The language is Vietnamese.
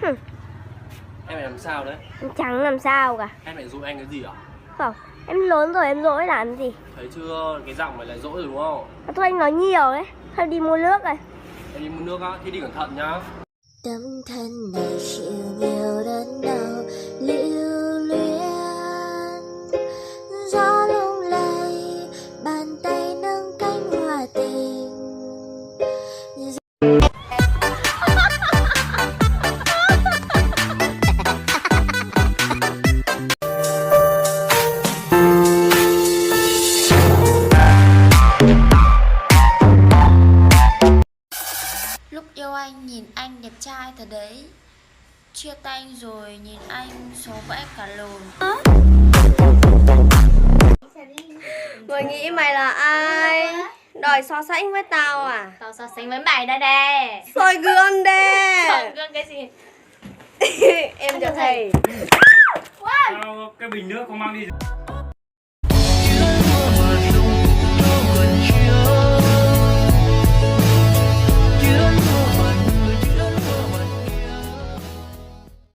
Em phải làm sao đấy? Em chẳng làm sao cả. Em phải dỗi anh cái gì à? Không, em lớn rồi em dỗi làm gì? Thấy chưa, cái giọng mày lại dỗi rồi đúng không? Thôi anh nói nhiều đấy. Thôi đi mua nước rồi. Em đi mua nước á, thì đi cẩn thận nhá. Tấm thân này chịu nhiều đớn đau lưu luyến, gió lung lay bàn tay nâng cánh hoa tình. Lúc yêu anh nhìn anh đẹp trai thật đấy, chia tay rồi nhìn anh số vẽ cả lồn. Mày nghĩ mày là ai? Đòi so sánh với tao à? Tao so sánh với mày đây đây. Soi gương đê. Soi gương cái gì? Em cho thầy. Sao cái bình nước không mang đi?